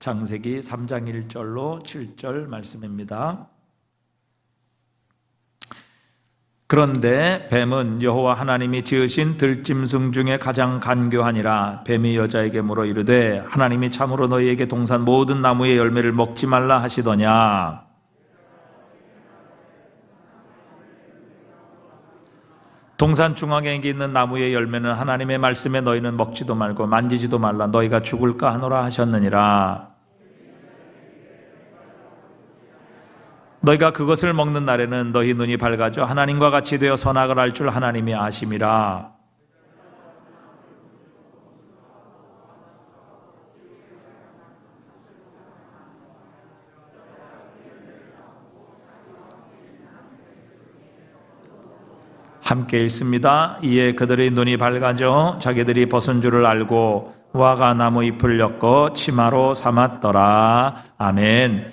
창세기 3장 1절로 7절 말씀입니다. 그런데 뱀은 여호와 하나님이 지으신 들짐승 중에 가장 간교하니라. 뱀이 여자에게 물어 이르되 하나님이 참으로 너희에게 동산 모든 나무의 열매를 먹지 말라 하시더냐. 동산 중앙에 있는 나무의 열매는 하나님의 말씀에 너희는 먹지도 말고 만지지도 말라 너희가 죽을까 하노라 하셨느니라. 너희가 그것을 먹는 날에는 너희 눈이 밝아져 하나님과 같이 되어 선악을 알 줄 하나님이 아심이라. 함께 읽습니다. 이에 그들의 눈이 밝아져 자기들이 벗은 줄을 알고 와가 나무 잎을 엮어 치마로 삼았더라. 아멘.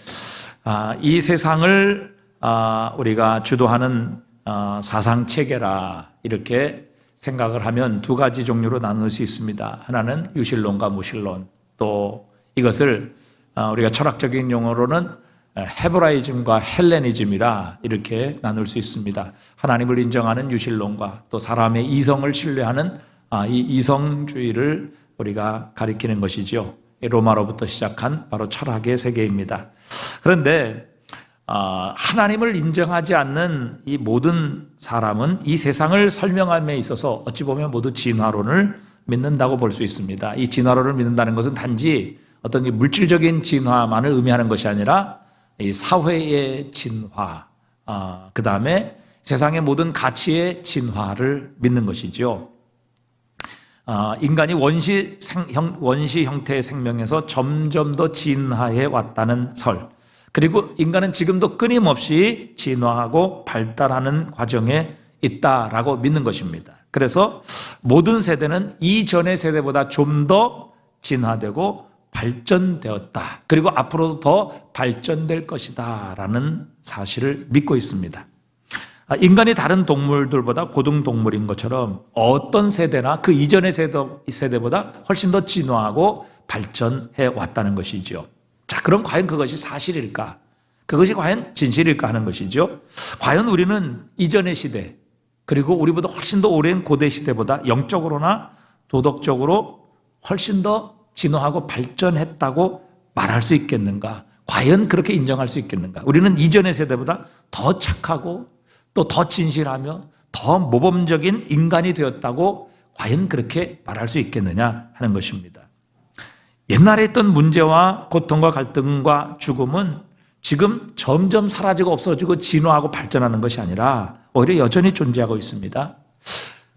이 세상을 우리가 주도하는 사상체계라 이렇게 생각을 하면 두 가지 종류로 나눌 수 있습니다. 하나는 유실론과 무실론, 또 이것을 우리가 철학적인 용어로는 헤브라이즘과 헬레니즘이라 이렇게 나눌 수 있습니다. 하나님을 인정하는 유실론과 또 사람의 이성을 신뢰하는 이 이성주의를 우리가 가리키는 것이죠. 로마로부터 시작한 바로 철학의 세계입니다. 그런데 하나님을 인정하지 않는 이 모든 사람은 이 세상을 설명함에 있어서 어찌 보면 모두 진화론을 믿는다고 볼 수 있습니다. 이 진화론을 믿는다는 것은 단지 어떤 물질적인 진화만을 의미하는 것이 아니라 이 사회의 진화, 그 다음에 세상의 모든 가치의 진화를 믿는 것이죠. 인간이 원시 형태의 생명에서 점점 더 진화해 왔다는 설, 그리고 인간은 지금도 끊임없이 진화하고 발달하는 과정에 있다라고 믿는 것입니다. 그래서 모든 세대는 이전의 세대보다 좀 더 진화되고 발전되었다. 그리고 앞으로도 더 발전될 것이다 라는 사실을 믿고 있습니다. 인간이 다른 동물들보다 고등동물인 것처럼 어떤 세대나 그 이전의 세대보다 훨씬 더 진화하고 발전해 왔다는 것이죠. 자, 그럼 과연 그것이 사실일까? 그것이 과연 진실일까 하는 것이죠. 과연 우리는 이전의 시대, 그리고 우리보다 훨씬 더 오랜 고대 시대보다 영적으로나 도덕적으로 훨씬 더 진화하고 발전했다고 말할 수 있겠는가? 과연 그렇게 인정할 수 있겠는가? 우리는 이전의 세대보다 더 착하고 또 더 진실하며 더 모범적인 인간이 되었다고 과연 그렇게 말할 수 있겠느냐 하는 것입니다. 옛날에 있던 문제와 고통과 갈등과 죽음은 지금 점점 사라지고 없어지고 진화하고 발전하는 것이 아니라 오히려 여전히 존재하고 있습니다.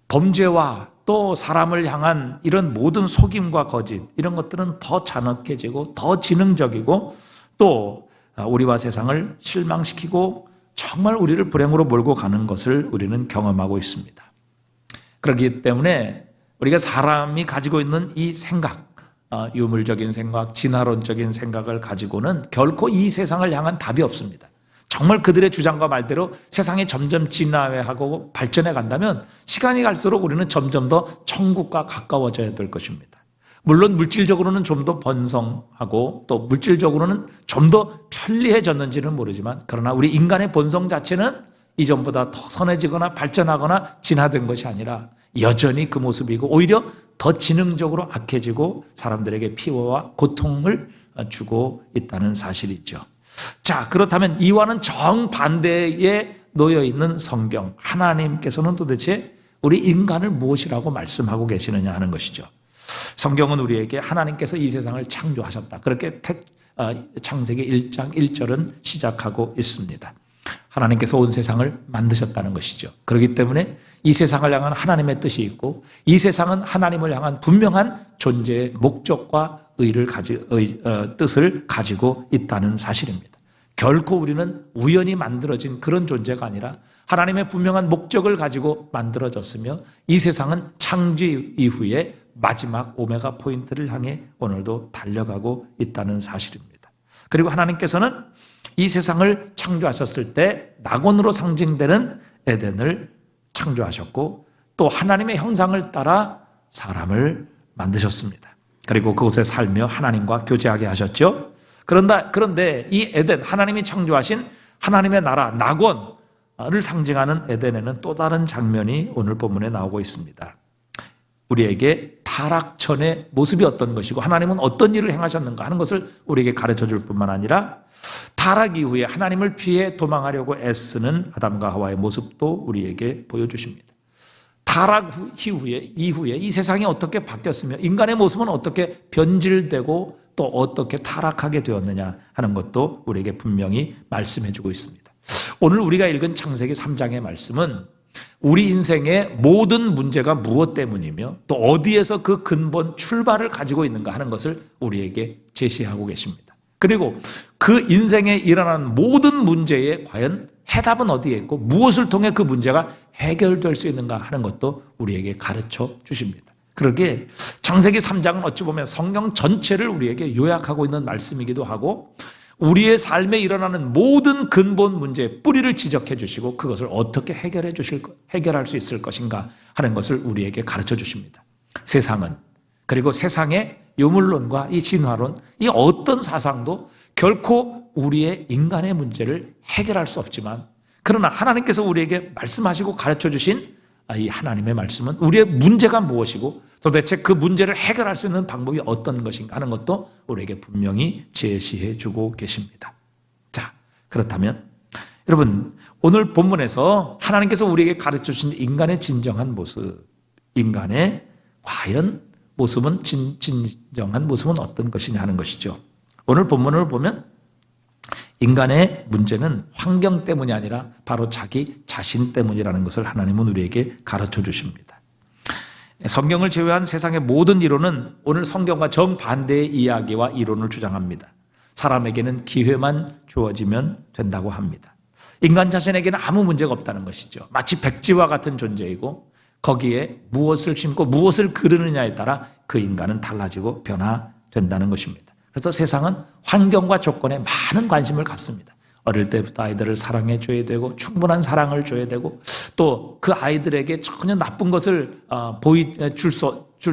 범죄와 또 사람을 향한 이런 모든 속임과 거짓, 이런 것들은 더 잔혹해지고 더 지능적이고 또 우리와 세상을 실망시키고 정말 우리를 불행으로 몰고 가는 것을 우리는 경험하고 있습니다. 그렇기 때문에 우리가 사람이 가지고 있는 이 생각, 유물적인 생각, 진화론적인 생각을 가지고는 결코 이 세상을 향한 답이 없습니다. 정말 그들의 주장과 말대로 세상이 점점 진화하고 발전해 간다면 시간이 갈수록 우리는 점점 더 천국과 가까워져야 될 것입니다. 물론 물질적으로는 좀 더 번성하고 또 물질적으로는 좀 더 편리해졌는지는 모르지만 그러나 우리 인간의 본성 자체는 이전보다 더 선해지거나 발전하거나 진화된 것이 아니라 여전히 그 모습이고 오히려 더 지능적으로 악해지고 사람들에게 피해와 고통을 주고 있다는 사실이죠. 자, 그렇다면 이와는 정반대에 놓여있는 성경, 하나님께서는 도대체 우리 인간을 무엇이라고 말씀하고 계시느냐 하는 것이죠. 성경은 우리에게 하나님께서 이 세상을 창조하셨다, 그렇게 창세기 1장 1절은 시작하고 있습니다. 하나님께서 온 세상을 만드셨다는 것이죠. 그렇기 때문에 이 세상을 향한 하나님의 뜻이 있고 이 세상은 하나님을 향한 분명한 존재의 목적과 뜻을 가지고 있다는 사실입니다. 결코 우리는 우연히 만들어진 그런 존재가 아니라 하나님의 분명한 목적을 가지고 만들어졌으며 이 세상은 창조 이후에 마지막 오메가 포인트를 향해 오늘도 달려가고 있다는 사실입니다. 그리고 하나님께서는 이 세상을 창조하셨을 때 낙원으로 상징되는 에덴을 창조하셨고 또 하나님의 형상을 따라 사람을 만드셨습니다. 그리고 그곳에 살며 하나님과 교제하게 하셨죠. 그런데 이 에덴, 하나님이 창조하신 하나님의 나라, 낙원을 상징하는 에덴에는 또 다른 장면이 오늘 본문에 나오고 있습니다. 우리에게 타락 전의 모습이 어떤 것이고 하나님은 어떤 일을 행하셨는가 하는 것을 우리에게 가르쳐 줄 뿐만 아니라 타락 이후에 하나님을 피해 도망하려고 애쓰는 아담과 하와의 모습도 우리에게 보여주십니다. 타락 이후에 이 세상이 어떻게 바뀌었으며 인간의 모습은 어떻게 변질되고 또 어떻게 타락하게 되었느냐 하는 것도 우리에게 분명히 말씀해 주고 있습니다. 오늘 우리가 읽은 창세기 3장의 말씀은 우리 인생의 모든 문제가 무엇 때문이며 또 어디에서 그 근본 출발을 가지고 있는가 하는 것을 우리에게 제시하고 계십니다. 그리고 그 인생에 일어나는 모든 문제에 과연 해답은 어디에 있고 무엇을 통해 그 문제가 해결될 수 있는가 하는 것도 우리에게 가르쳐 주십니다. 그러기에 창세기 3장은 어찌 보면 성경 전체를 우리에게 요약하고 있는 말씀이기도 하고 우리의 삶에 일어나는 모든 근본 문제의 뿌리를 지적해 주시고 그것을 어떻게 해결할 수 있을 것인가 하는 것을 우리에게 가르쳐 주십니다. 세상은 그리고 세상의 유물론과 이 진화론, 이 어떤 사상도 결코 우리의 인간의 문제를 해결할 수 없지만 그러나 하나님께서 우리에게 말씀하시고 가르쳐 주신 이 하나님의 말씀은 우리의 문제가 무엇이고 도대체 그 문제를 해결할 수 있는 방법이 어떤 것인가 하는 것도 우리에게 분명히 제시해 주고 계십니다. 자, 그렇다면 여러분 오늘 본문에서 하나님께서 우리에게 가르쳐 주신 인간의 진정한 모습, 인간의 과연 모습은 진정한 모습은 어떤 것이냐 하는 것이죠. 오늘 본문을 보면 인간의 문제는 환경 때문이 아니라 바로 자기 자신 때문이라는 것을 하나님은 우리에게 가르쳐 주십니다. 성경을 제외한 세상의 모든 이론은 오늘 성경과 정반대의 이야기와 이론을 주장합니다. 사람에게는 기회만 주어지면 된다고 합니다. 인간 자신에게는 아무 문제가 없다는 것이죠. 마치 백지와 같은 존재이고 거기에 무엇을 심고 무엇을 기르느냐에 따라 그 인간은 달라지고 변화된다는 것입니다. 그래서 세상은 환경과 조건에 많은 관심을 갖습니다. 어릴 때부터 아이들을 사랑해 줘야 되고 충분한 사랑을 줘야 되고 또 그 아이들에게 전혀 나쁜 것을 줄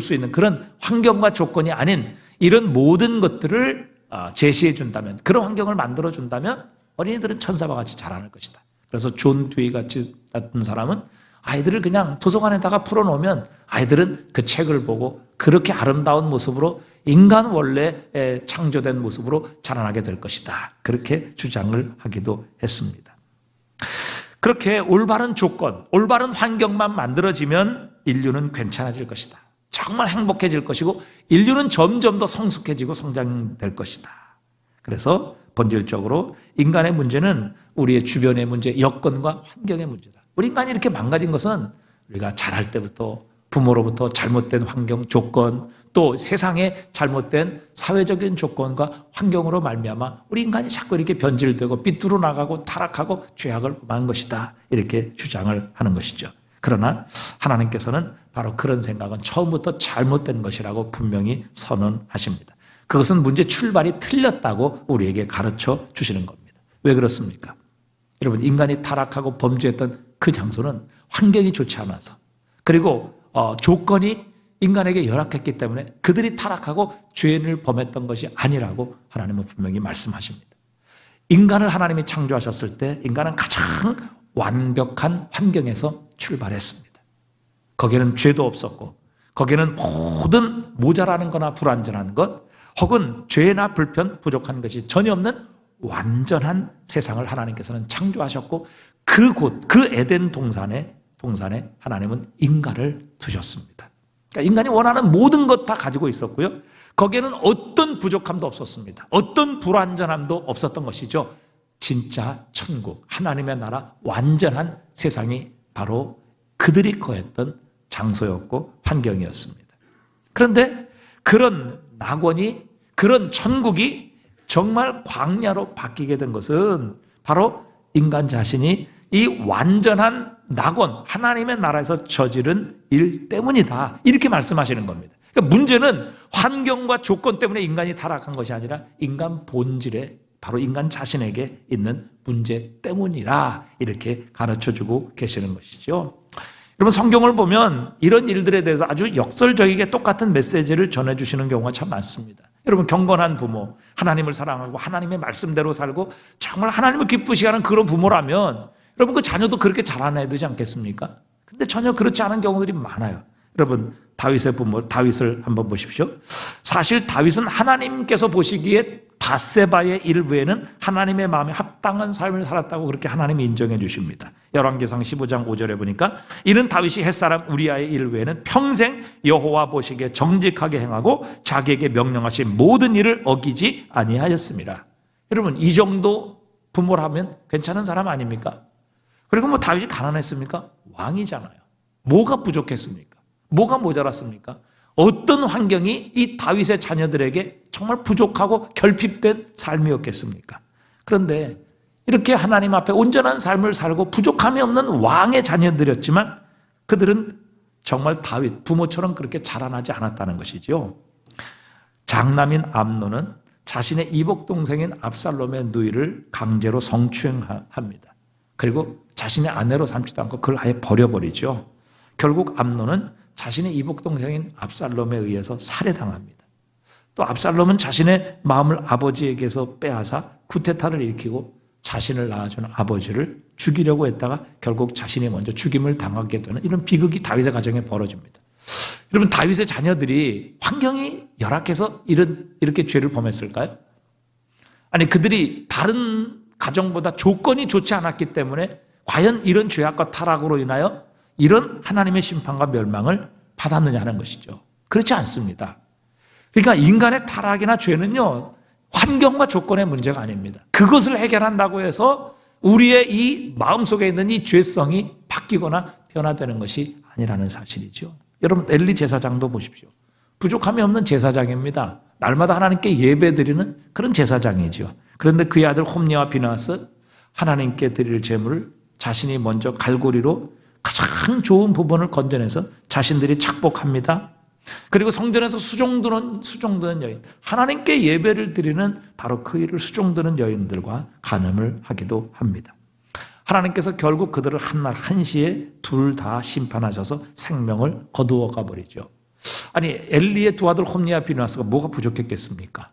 수 있는 그런 환경과 조건이 아닌 이런 모든 것들을 제시해 준다면 그런 환경을 만들어 준다면 어린이들은 천사와 같이 자라날 것이다. 그래서 존 듀이 같은 사람은 아이들을 그냥 도서관에다가 풀어놓으면 아이들은 그 책을 보고 그렇게 아름다운 모습으로 인간 원래 창조된 모습으로 자라나게 될 것이다. 그렇게 주장을 하기도 했습니다. 그렇게 올바른 조건, 올바른 환경만 만들어지면 인류는 괜찮아질 것이다. 정말 행복해질 것이고 인류는 점점 더 성숙해지고 성장될 것이다. 그래서 본질적으로 인간의 문제는 우리의 주변의 문제, 여건과 환경의 문제다. 우리 인간이 이렇게 망가진 것은 우리가 자랄 때부터 부모로부터 잘못된 환경, 조건, 또 세상의 잘못된 사회적인 조건과 환경으로 말미암아 우리 인간이 자꾸 이렇게 변질되고 삐뚤어 나가고 타락하고 죄악을 범한 것이다. 이렇게 주장을 하는 것이죠. 그러나 하나님께서는 바로 그런 생각은 처음부터 잘못된 것이라고 분명히 선언하십니다. 그것은 문제 출발이 틀렸다고 우리에게 가르쳐 주시는 겁니다. 왜 그렇습니까? 여러분, 인간이 타락하고 범죄했던 그 장소는 환경이 좋지 않아서 그리고 조건이 인간에게 열악했기 때문에 그들이 타락하고 죄를 범했던 것이 아니라고 하나님은 분명히 말씀하십니다. 인간을 하나님이 창조하셨을 때 인간은 가장 완벽한 환경에서 출발했습니다. 거기에는 죄도 없었고 거기에는 모든 모자라는 거나 불완전한 것 혹은 죄나 불편, 부족한 것이 전혀 없는 완전한 세상을 하나님께서는 창조하셨고 그 에덴 동산에 하나님은 인간을 두셨습니다. 그러니까 인간이 원하는 모든 것 다 가지고 있었고요. 거기에는 어떤 부족함도 없었습니다. 어떤 불완전함도 없었던 것이죠. 진짜 천국, 하나님의 나라, 완전한 세상이 바로 그들이 거했던 장소였고 환경이었습니다. 그런데 그런 낙원이, 그런 천국이 정말 광야로 바뀌게 된 것은 바로 인간 자신이 이 완전한 낙원, 하나님의 나라에서 저지른 일 때문이다. 이렇게 말씀하시는 겁니다. 그러니까 문제는 환경과 조건 때문에 인간이 타락한 것이 아니라 인간 본질에 바로 인간 자신에게 있는 문제 때문이라 이렇게 가르쳐주고 계시는 것이죠. 여러분 성경을 보면 이런 일들에 대해서 아주 역설적이게 똑같은 메시지를 전해주시는 경우가 참 많습니다. 여러분 경건한 부모, 하나님을 사랑하고 하나님의 말씀대로 살고 정말 하나님을 기쁘시게 하는 그런 부모라면 여러분 그 자녀도 그렇게 자라나야 되지 않겠습니까? 근데 전혀 그렇지 않은 경우들이 많아요. 여러분 다윗의 부모 다윗을 한번 보십시오. 사실 다윗은 하나님께서 보시기에 밧세바의 일 외에는 하나님의 마음에 합당한 삶을 살았다고 그렇게 하나님이 인정해 주십니다. 열왕기상 15장 5절에 보니까 이는 다윗이 햇사람 우리아의 일 외에는 평생 여호와 보시기에 정직하게 행하고 자기에게 명령하신 모든 일을 어기지 아니하였습니다. 여러분 이 정도 부모라면 괜찮은 사람 아닙니까? 그리고 뭐 다윗이 가난했습니까? 왕이잖아요. 뭐가 부족했습니까? 뭐가 모자랐습니까? 어떤 환경이 이 다윗의 자녀들에게 정말 부족하고 결핍된 삶이었겠습니까? 그런데 이렇게 하나님 앞에 온전한 삶을 살고 부족함이 없는 왕의 자녀들이었지만 그들은 정말 다윗 부모처럼 그렇게 자라나지 않았다는 것이죠. 장남인 암논은 자신의 이복 동생인 압살롬의 누이를 강제로 성추행합니다. 그리고 자신의 아내로 삼지도 않고 그걸 아예 버려버리죠. 결국 암논은 자신의 이복 동생인 압살롬에 의해서 살해당합니다. 또 압살롬은 자신의 마음을 아버지에게서 빼앗아 쿠데타를 일으키고 자신을 낳아준 아버지를 죽이려고 했다가 결국 자신이 먼저 죽임을 당하게 되는 이런 비극이 다윗의 가정에 벌어집니다. 여러분 다윗의 자녀들이 환경이 열악해서 이렇게 죄를 범했을까요? 아니 그들이 다른 가정보다 조건이 좋지 않았기 때문에 과연 이런 죄악과 타락으로 인하여 이런 하나님의 심판과 멸망을 받았느냐는 것이죠. 그렇지 않습니다. 그러니까 인간의 타락이나 죄는요 환경과 조건의 문제가 아닙니다. 그것을 해결한다고 해서 우리의 이 마음속에 있는 이 죄성이 바뀌거나 변화되는 것이 아니라는 사실이죠. 여러분 엘리 제사장도 보십시오. 부족함이 없는 제사장입니다. 날마다 하나님께 예배드리는 그런 제사장이죠. 그런데 그의 아들 홈니와 비나스 하나님께 드릴 제물을 자신이 먼저 갈고리로 가장 좋은 부분을 건져내서 자신들이 착복합니다. 그리고 성전에서 수종드는 여인, 하나님께 예배를 드리는 바로 그 일을 수종드는 여인들과 간음을 하기도 합니다. 하나님께서 결국 그들을 한날 한시에 둘 다 심판하셔서 생명을 거두어가 버리죠. 아니 엘리의 두 아들 홈니와 비나스가 뭐가 부족했겠습니까?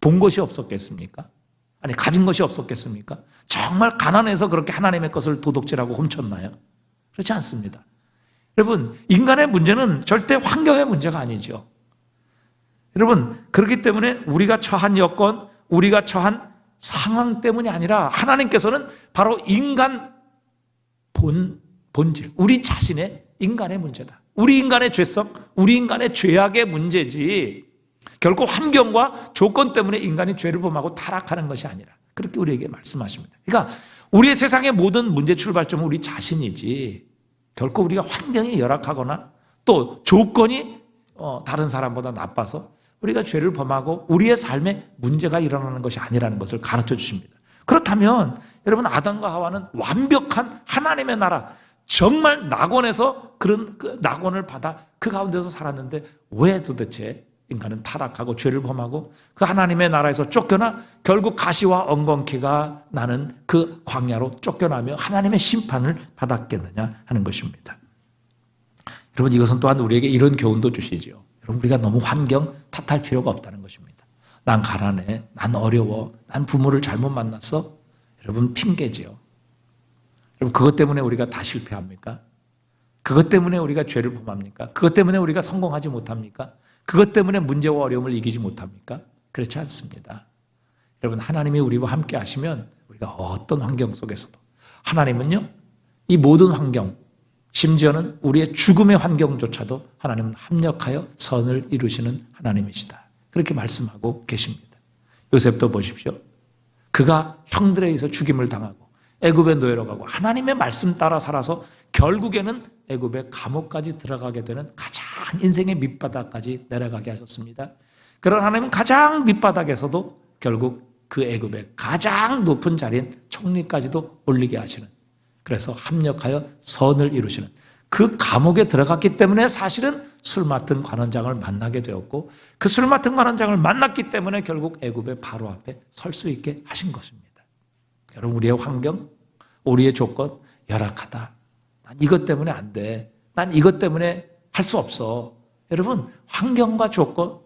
본 것이 없었겠습니까? 아니 가진 것이 없었겠습니까? 정말 가난해서 그렇게 하나님의 것을 도둑질하고 훔쳤나요? 그렇지 않습니다. 여러분 인간의 문제는 절대 환경의 문제가 아니죠. 여러분 그렇기 때문에 우리가 처한 여건, 우리가 처한 상황 때문이 아니라 하나님께서는 바로 인간 본질, 우리 자신의 인간의 문제다. 우리 인간의 죄성, 우리 인간의 죄악의 문제지 결코 환경과 조건 때문에 인간이 죄를 범하고 타락하는 것이 아니라 그렇게 우리에게 말씀하십니다. 그러니까 우리의 세상의 모든 문제 출발점은 우리 자신이지 결코 우리가 환경이 열악하거나 또 조건이 다른 사람보다 나빠서 우리가 죄를 범하고 우리의 삶에 문제가 일어나는 것이 아니라는 것을 가르쳐 주십니다. 그렇다면 여러분 아담과 하와는 완벽한 하나님의 나라 정말 낙원에서 그런 낙원을 받아 그 가운데서 살았는데 왜 도대체 인간은 타락하고 죄를 범하고 그 하나님의 나라에서 쫓겨나 결국 가시와 엉겅퀴가 나는 그 광야로 쫓겨나며 하나님의 심판을 받았겠느냐 하는 것입니다. 여러분 이것은 또한 우리에게 이런 교훈도 주시죠. 여러분 우리가 너무 환경 탓할 필요가 없다는 것입니다. 난 가난해, 난 어려워, 난 부모를 잘못 만났어. 여러분 핑계지요. 여러분 그것 때문에 우리가 다 실패합니까? 그것 때문에 우리가 죄를 범합니까? 그것 때문에 우리가 성공하지 못합니까? 그것 때문에 문제와 어려움을 이기지 못합니까? 그렇지 않습니다. 여러분 하나님이 우리와 함께 하시면 우리가 어떤 환경 속에서도 하나님은요 이 모든 환경 심지어는 우리의 죽음의 환경조차도 하나님은 합력하여 선을 이루시는 하나님이시다. 그렇게 말씀하고 계십니다. 요셉도 보십시오. 그가 형들에 의해서 죽임을 당하고 애굽의 노예로 가고 하나님의 말씀 따라 살아서 결국에는 애굽의 감옥까지 들어가게 되는 가장 인생의 밑바닥까지 내려가게 하셨습니다. 그런 하나님은 가장 밑바닥에서도 결국 그 애굽의 가장 높은 자리인 총리까지도 올리게 하시는, 그래서 합력하여 선을 이루시는, 그 감옥에 들어갔기 때문에 사실은 술 맡은 관원장을 만나게 되었고 그 술 맡은 관원장을 만났기 때문에 결국 애굽의 바로 앞에 설 수 있게 하신 것입니다. 여러분 우리의 환경, 우리의 조건 열악하다. 난 이것 때문에 안 돼. 난 이것 때문에 할 수 없어. 여러분, 환경과 조건,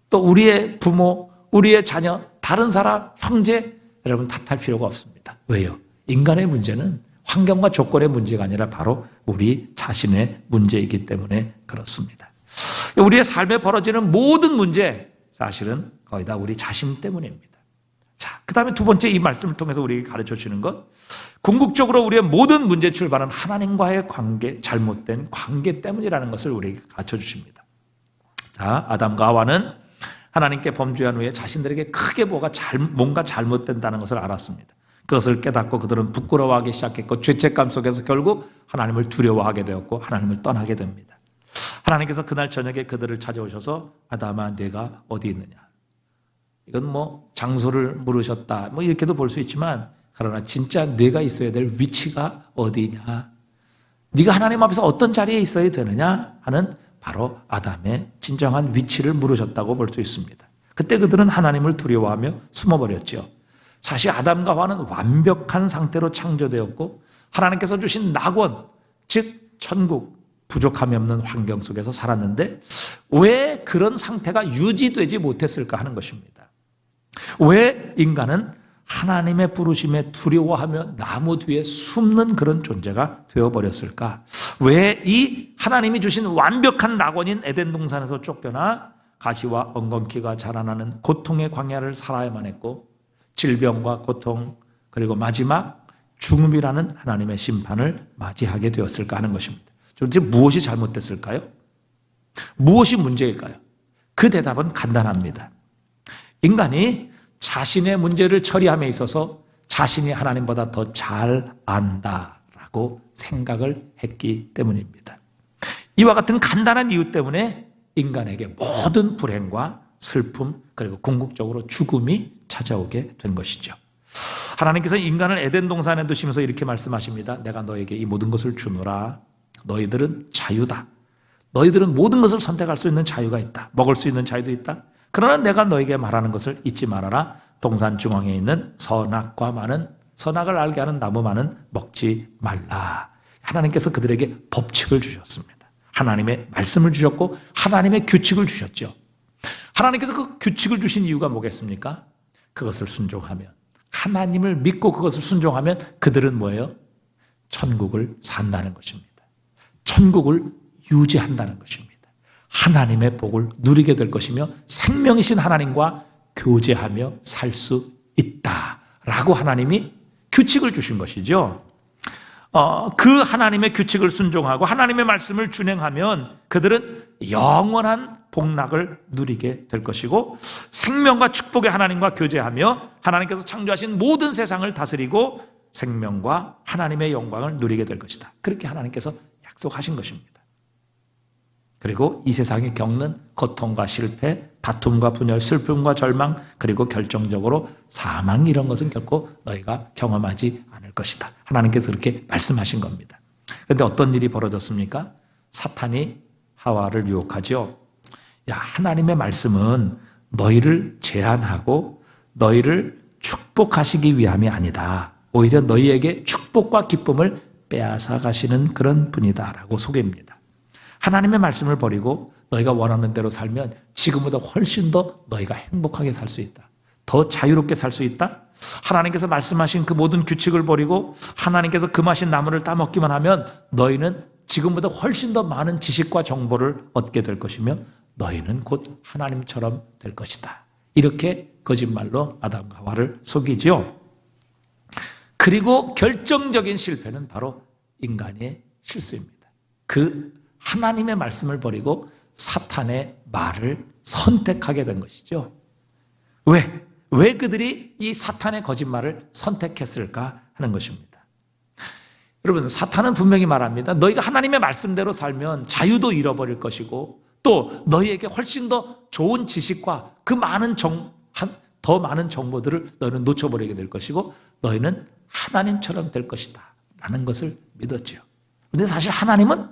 또 우리의 부모, 우리의 자녀, 다른 사람, 형제, 여러분 탓할 필요가 없습니다. 왜요? 인간의 문제는 환경과 조건의 문제가 아니라 바로 우리 자신의 문제이기 때문에 그렇습니다. 우리의 삶에 벌어지는 모든 문제, 사실은 거의 다 우리 자신 때문입니다. 자, 그 다음에 두 번째 이 말씀을 통해서 우리에게 가르쳐 주는 것, 궁극적으로 우리의 모든 문제 출발은 하나님과의 관계, 잘못된 관계 때문이라는 것을 우리에게 가르쳐 주십니다. 자, 아담과 하와는 하나님께 범죄한 후에 자신들에게 크게 뭔가 잘못된다는 것을 알았습니다. 그것을 깨닫고 그들은 부끄러워하기 시작했고 죄책감 속에서 결국 하나님을 두려워하게 되었고 하나님을 떠나게 됩니다. 하나님께서 그날 저녁에 그들을 찾아오셔서 아담아 네가 어디 있느냐. 이건 뭐 장소를 물으셨다 뭐 이렇게도 볼 수 있지만 그러나 진짜 네가 있어야 될 위치가 어디냐. 네가 하나님 앞에서 어떤 자리에 있어야 되느냐 하는 바로 아담의 진정한 위치를 물으셨다고 볼 수 있습니다. 그때 그들은 하나님을 두려워하며 숨어버렸죠. 사실 아담과 하와는 완벽한 상태로 창조되었고 하나님께서 주신 낙원, 즉 천국, 부족함이 없는 환경 속에서 살았는데 왜 그런 상태가 유지되지 못했을까 하는 것입니다. 왜 인간은 하나님의 부르심에 두려워하며 나무 뒤에 숨는 그런 존재가 되어버렸을까? 왜 이 하나님이 주신 완벽한 낙원인 에덴 동산에서 쫓겨나 가시와 엉겅퀴가 자라나는 고통의 광야를 살아야만 했고 질병과 고통 그리고 마지막 죽음이라는 하나님의 심판을 맞이하게 되었을까 하는 것입니다. 도대체 무엇이 잘못됐을까요? 무엇이 문제일까요? 그 대답은 간단합니다. 인간이 자신의 문제를 처리함에 있어서 자신이 하나님보다 더 잘 안다라고 생각을 했기 때문입니다. 이와 같은 간단한 이유 때문에 인간에게 모든 불행과 슬픔 그리고 궁극적으로 죽음이 찾아오게 된 것이죠. 하나님께서 인간을 에덴 동산에 두시면서 이렇게 말씀하십니다. 내가 너에게 이 모든 것을 주노라. 너희들은 자유다. 너희들은 모든 것을 선택할 수 있는 자유가 있다. 먹을 수 있는 자유도 있다. 그러나 내가 너에게 말하는 것을 잊지 말아라. 동산 중앙에 있는 선악을 알게 하는 나무만은 먹지 말라. 하나님께서 그들에게 법칙을 주셨습니다. 하나님의 말씀을 주셨고 하나님의 규칙을 주셨죠. 하나님께서 그 규칙을 주신 이유가 뭐겠습니까? 그것을 순종하면, 하나님을 믿고 그것을 순종하면 그들은 뭐예요? 천국을 산다는 것입니다. 천국을 유지한다는 것입니다. 하나님의 복을 누리게 될 것이며 생명이신 하나님과 교제하며 살 수 있다라고 하나님이 규칙을 주신 것이죠. 그 하나님의 규칙을 순종하고 하나님의 말씀을 준행하면 그들은 영원한 복락을 누리게 될 것이고 생명과 축복의 하나님과 교제하며 하나님께서 창조하신 모든 세상을 다스리고 생명과 하나님의 영광을 누리게 될 것이다. 그렇게 하나님께서 약속하신 것입니다. 그리고 이 세상에 겪는 고통과 실패, 다툼과 분열, 슬픔과 절망, 그리고 결정적으로 사망 이런 것은 결코 너희가 경험하지 않을 것이다. 하나님께서 그렇게 말씀하신 겁니다. 그런데 어떤 일이 벌어졌습니까? 사탄이 하와를 유혹하죠. 야, 하나님의 말씀은 너희를 제한하고 너희를 축복하시기 위함이 아니다. 오히려 너희에게 축복과 기쁨을 빼앗아 가시는 그런 분이다라고 소개합니다. 하나님의 말씀을 버리고 너희가 원하는 대로 살면 지금보다 훨씬 더 너희가 행복하게 살 수 있다. 더 자유롭게 살 수 있다. 하나님께서 말씀하신 그 모든 규칙을 버리고 하나님께서 금하신 나무를 따먹기만 하면 너희는 지금보다 훨씬 더 많은 지식과 정보를 얻게 될 것이며 너희는 곧 하나님처럼 될 것이다. 이렇게 거짓말로 아담과 하와를 속이죠. 그리고 결정적인 실패는 바로 인간의 실수입니다. 그 하나님의 말씀을 버리고 사탄의 말을 선택하게 된 것이죠. 왜 그들이 이 사탄의 거짓말을 선택했을까 하는 것입니다. 여러분, 사탄은 분명히 말합니다. 너희가 하나님의 말씀대로 살면 자유도 잃어버릴 것이고 또 너희에게 훨씬 더 좋은 지식과 그 더 많은 정보들을 너희는 놓쳐버리게 될 것이고 너희는 하나님처럼 될 것이다 라는 것을 믿었죠. 그런데 사실 하나님은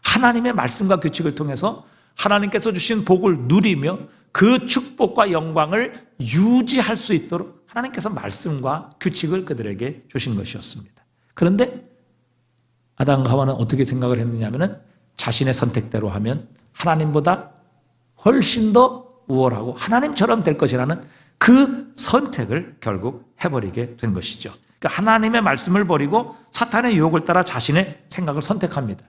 하나님의 말씀과 규칙을 통해서 하나님께서 주신 복을 누리며 그 축복과 영광을 유지할 수 있도록 하나님께서 말씀과 규칙을 그들에게 주신 것이었습니다. 그런데 아담과 하와는 어떻게 생각을 했느냐 하면은 자신의 선택대로 하면 하나님보다 훨씬 더 우월하고 하나님처럼 될 것이라는 그 선택을 결국 해버리게 된 것이죠. 그러니까 하나님의 말씀을 버리고 사탄의 유혹을 따라 자신의 생각을 선택합니다.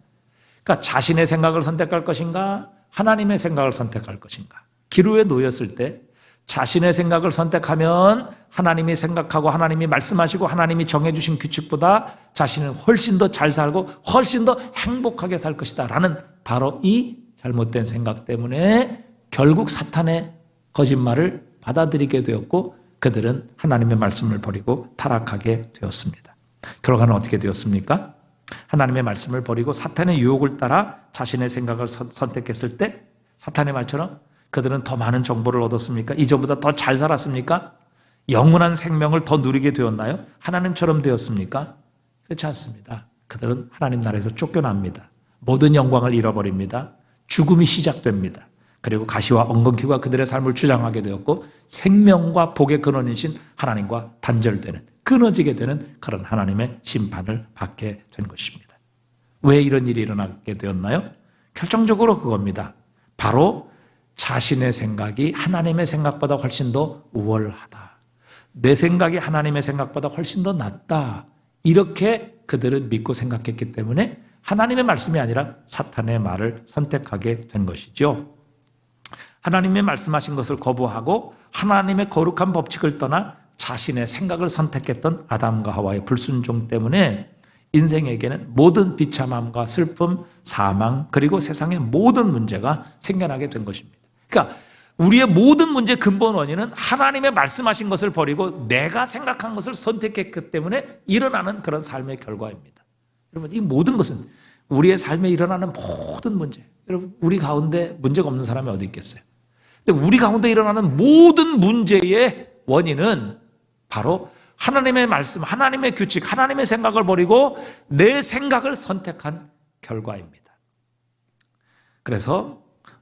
그러니까 자신의 생각을 선택할 것인가, 하나님의 생각을 선택할 것인가. 기로에 놓였을 때 자신의 생각을 선택하면 하나님이 생각하고 하나님이 말씀하시고 하나님이 정해주신 규칙보다 자신은 훨씬 더 잘 살고 훨씬 더 행복하게 살 것이다 라는 바로 이 잘못된 생각 때문에 결국 사탄의 거짓말을 받아들이게 되었고 그들은 하나님의 말씀을 버리고 타락하게 되었습니다. 결과는 어떻게 되었습니까? 하나님의 말씀을 버리고 사탄의 유혹을 따라 자신의 생각을 선택했을 때 사탄의 말처럼 그들은 더 많은 정보를 얻었습니까? 이전보다 더 잘 살았습니까? 영원한 생명을 더 누리게 되었나요? 하나님처럼 되었습니까? 그렇지 않습니다. 그들은 하나님 나라에서 쫓겨납니다. 모든 영광을 잃어버립니다. 죽음이 시작됩니다. 그리고 가시와 엉겅퀴가 그들의 삶을 주장하게 되었고 생명과 복의 근원이신 하나님과 단절되는, 끊어지게 되는 그런 하나님의 심판을 받게 된 것입니다. 왜 이런 일이 일어나게 되었나요? 결정적으로 그겁니다. 바로 자신의 생각이 하나님의 생각보다 훨씬 더 우월하다. 내 생각이 하나님의 생각보다 훨씬 더 낫다. 이렇게 그들은 믿고 생각했기 때문에 하나님의 말씀이 아니라 사탄의 말을 선택하게 된 것이죠. 하나님의 말씀하신 것을 거부하고 하나님의 거룩한 법칙을 떠나 자신의 생각을 선택했던 아담과 하와의 불순종 때문에 인생에게는 모든 비참함과 슬픔, 사망, 그리고 세상의 모든 문제가 생겨나게 된 것입니다. 그러니까 우리의 모든 문제의 근본 원인은 하나님의 말씀하신 것을 버리고 내가 생각한 것을 선택했기 때문에 일어나는 그런 삶의 결과입니다. 여러분, 이 모든 것은 우리의 삶에 일어나는 모든 문제, 여러분, 우리 가운데 문제가 없는 사람이 어디 있겠어요? 근데 우리 가운데 일어나는 모든 문제의 원인은 바로 하나님의 말씀, 하나님의 규칙, 하나님의 생각을 버리고 내 생각을 선택한 결과입니다. 그래서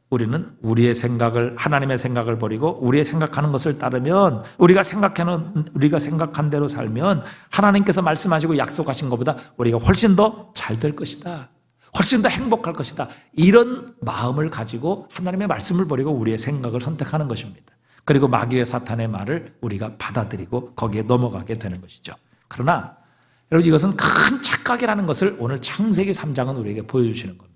우리는 우리의 생각을, 하나님의 생각을 버리고 우리의 생각하는 것을 따르면 우리가 생각한 대로 살면 하나님께서 말씀하시고 약속하신 것보다 우리가 훨씬 더 잘 될 것이다. 훨씬 더 행복할 것이다. 이런 마음을 가지고 하나님의 말씀을 버리고 우리의 생각을 선택하는 것입니다. 그리고 마귀의 사탄의 말을 우리가 받아들이고 거기에 넘어가게 되는 것이죠. 그러나 여러분, 이것은 큰 착각이라는 것을 오늘 창세기 3장은 우리에게 보여주시는 겁니다.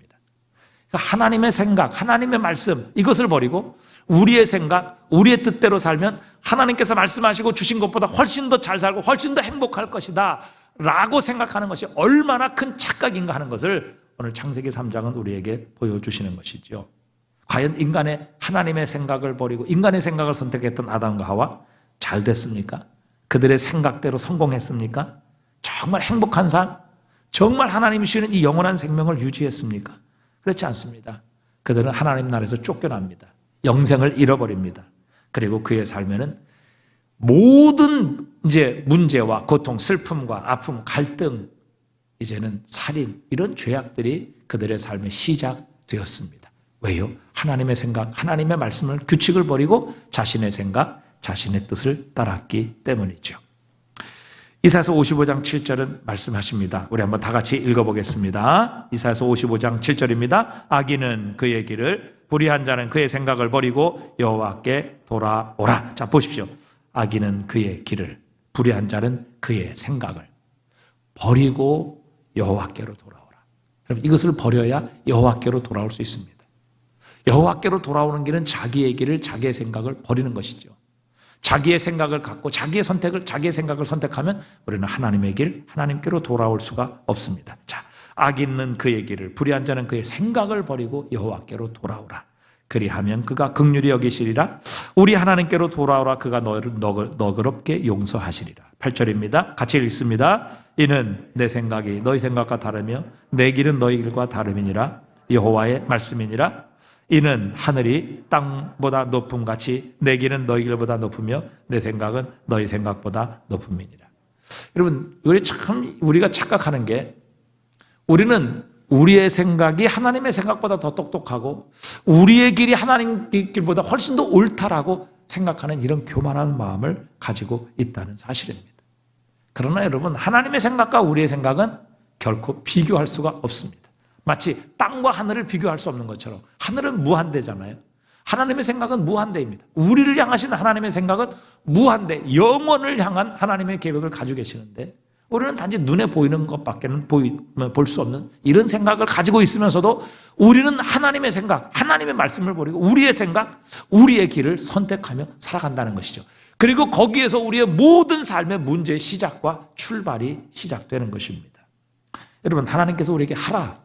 그러니까 하나님의 생각, 하나님의 말씀, 이것을 버리고 우리의 생각, 우리의 뜻대로 살면 하나님께서 말씀하시고 주신 것보다 훨씬 더 잘 살고 훨씬 더 행복할 것이다 라고 생각하는 것이 얼마나 큰 착각인가 하는 것을 오늘 창세기 3장은 우리에게 보여주시는 것이죠. 과연 인간의 하나님의 생각을 버리고 인간의 생각을 선택했던 아담과 하와 잘 됐습니까? 그들의 생각대로 성공했습니까? 정말 행복한 삶, 정말 하나님이 주시는 이 영원한 생명을 유지했습니까? 그렇지 않습니다. 그들은 하나님 나라에서 쫓겨납니다. 영생을 잃어버립니다. 그리고 그의 삶에는 모든 이제 문제와 고통, 슬픔과 아픔, 갈등, 이제는 살인, 이런 죄악들이 그들의 삶의 시작되었습니다. 왜요? 하나님의 생각, 하나님의 말씀을, 규칙을 버리고 자신의 생각, 자신의 뜻을 따랐기 때문이죠. 이사야서 55장 7절은 말씀하십니다. 우리 한번 다 같이 읽어보겠습니다. 이사야서 55장 7절입니다. 악인은 그의 길을, 불의한 자는 그의 생각을 버리고 여호와께 돌아오라. 자, 보십시오. 악인은 그의 길을, 불의한 자는 그의 생각을 버리고 여호와께로 돌아오라. 그럼 이것을 버려야 여호와께로 돌아올 수 있습니다. 여호와께로 돌아오는 길은 자기의 길을, 자기의 생각을 버리는 것이죠. 자기의 생각을 갖고 자기의 생각을 선택하면 우리는 하나님의 길, 하나님께로 돌아올 수가 없습니다. 자, 악인은 그의 길을, 불의한 자는 그의 생각을 버리고 여호와께로 돌아오라. 그리하면 그가 긍휼히 여기시리라. 우리 하나님께로 돌아오라. 그가 너를 너그럽게 용서하시리라. 8절입니다. 같이 읽습니다. 이는 내 생각이 너희 생각과 다르며 내 길은 너희 길과 다름이니라. 여호와의 말씀이니라. 이는 하늘이 땅보다 높음같이 내 길은 너희 길보다 높으며 내 생각은 너희 생각보다 높음이니라. 여러분, 우리가 착각하는 게, 우리는 우리의 생각이 하나님의 생각보다 더 똑똑하고 우리의 길이 하나님 길보다 훨씬 더 옳다라고 생각하는 이런 교만한 마음을 가지고 있다는 사실입니다. 그러나 여러분, 하나님의 생각과 우리의 생각은 결코 비교할 수가 없습니다. 마치 땅과 하늘을 비교할 수 없는 것처럼 하늘은 무한대잖아요. 하나님의 생각은 무한대입니다. 우리를 향하신 하나님의 생각은 무한대, 영원을 향한 하나님의 계획을 가지고 계시는데 우리는 단지 눈에 보이는 것밖에는 볼 수 없는 이런 생각을 가지고 있으면서도 우리는 하나님의 생각, 하나님의 말씀을 버리고 우리의 생각, 우리의 길을 선택하며 살아간다는 것이죠. 그리고 거기에서 우리의 모든 삶의 문제의 시작과 출발이 시작되는 것입니다. 여러분, 하나님께서 우리에게 하라,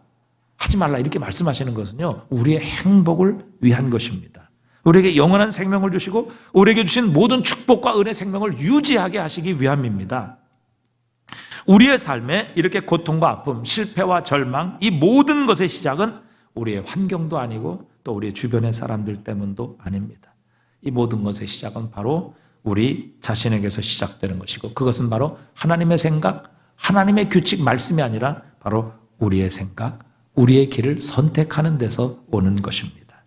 하지 말라 이렇게 말씀하시는 것은요, 우리의 행복을 위한 것입니다. 우리에게 영원한 생명을 주시고 우리에게 주신 모든 축복과 은혜 생명을 유지하게 하시기 위함입니다. 우리의 삶에 이렇게 고통과 아픔, 실패와 절망, 이 모든 것의 시작은 우리의 환경도 아니고 또 우리의 주변의 사람들 때문도 아닙니다. 이 모든 것의 시작은 바로 우리 자신에게서 시작되는 것이고 그것은 바로 하나님의 생각, 하나님의 규칙, 말씀이 아니라 바로 우리의 생각, 우리의 길을 선택하는 데서 오는 것입니다.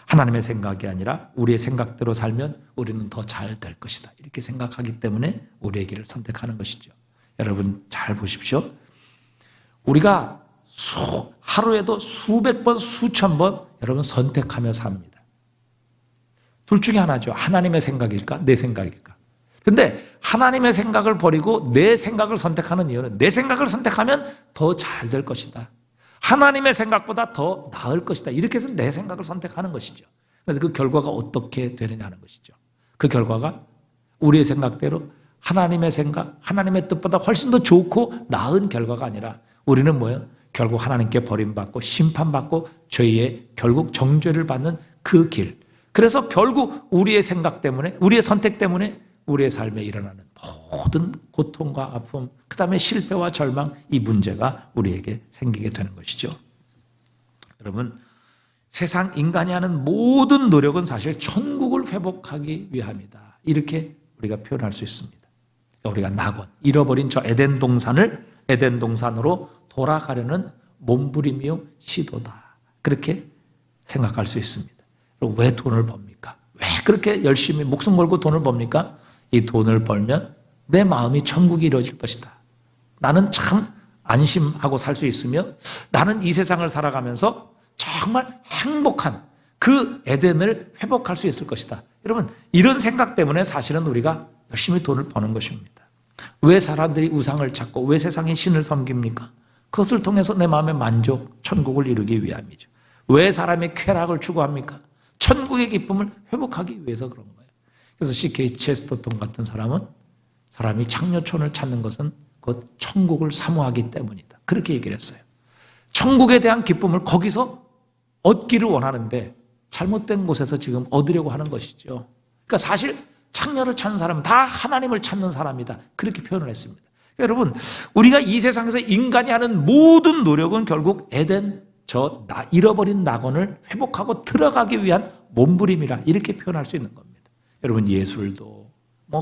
하나님의 생각이 아니라 우리의 생각대로 살면 우리는 더 잘 될 것이다. 이렇게 생각하기 때문에 우리의 길을 선택하는 것이죠. 여러분 잘 보십시오. 우리가 하루에도 수백 번, 수천 번 여러분 선택하며 삽니다. 둘 중에 하나죠. 하나님의 생각일까? 내 생각일까? 근데 하나님의 생각을 버리고 내 생각을 선택하는 이유는 내 생각을 선택하면 더 잘 될 것이다. 하나님의 생각보다 더 나을 것이다. 이렇게 해서 내 생각을 선택하는 것이죠. 그런데 그 결과가 어떻게 되느냐는 것이죠. 그 결과가 우리의 생각대로 하나님의 생각, 하나님의 뜻보다 훨씬 더 좋고 나은 결과가 아니라 우리는 뭐예요? 결국 하나님께 버림받고 심판받고 죄의 결국 정죄를 받는 그 길. 그래서 결국 우리의 생각 때문에, 우리의 선택 때문에 우리의 삶에 일어나는 모든 고통과 아픔, 그 다음에 실패와 절망, 이 문제가 우리에게 생기게 되는 것이죠. 여러분, 세상 인간이 하는 모든 노력은 사실 천국을 회복하기 위함이다. 이렇게 우리가 표현할 수 있습니다. 우리가 낙원, 잃어버린 저 에덴 동산을 에덴 동산으로 돌아가려는 몸부림이요 시도다. 그렇게 생각할 수 있습니다. 그럼 왜 돈을 법니까? 왜 그렇게 열심히 목숨 걸고 돈을 법니까? 이 돈을 벌면 내 마음이 천국이 이루어질 것이다. 나는 참 안심하고 살 수 있으며 나는 이 세상을 살아가면서 정말 행복한 그 에덴을 회복할 수 있을 것이다. 여러분, 이런 생각 때문에 사실은 우리가 열심히 돈을 버는 것입니다. 왜 사람들이 우상을 찾고 왜 세상의 신을 섬깁니까? 그것을 통해서 내 마음의 만족, 천국을 이루기 위함이죠. 왜 사람의 쾌락을 추구합니까? 천국의 기쁨을 회복하기 위해서 그런 거예요. 그래서 C.K. 체스터턴 같은 사람은 사람이 창녀촌을 찾는 것은 곧 천국을 사모하기 때문이다. 그렇게 얘기를 했어요. 천국에 대한 기쁨을 거기서 얻기를 원하는데 잘못된 곳에서 지금 얻으려고 하는 것이죠. 그러니까 사실 창녀를 찾는 사람은 다 하나님을 찾는 사람이다. 그렇게 표현을 했습니다. 여러분, 우리가 이 세상에서 인간이 하는 모든 노력은 결국 에덴, 잃어버린 낙원을 회복하고 들어가기 위한 몸부림이라 이렇게 표현할 수 있는 겁니다. 여러분, 예술도,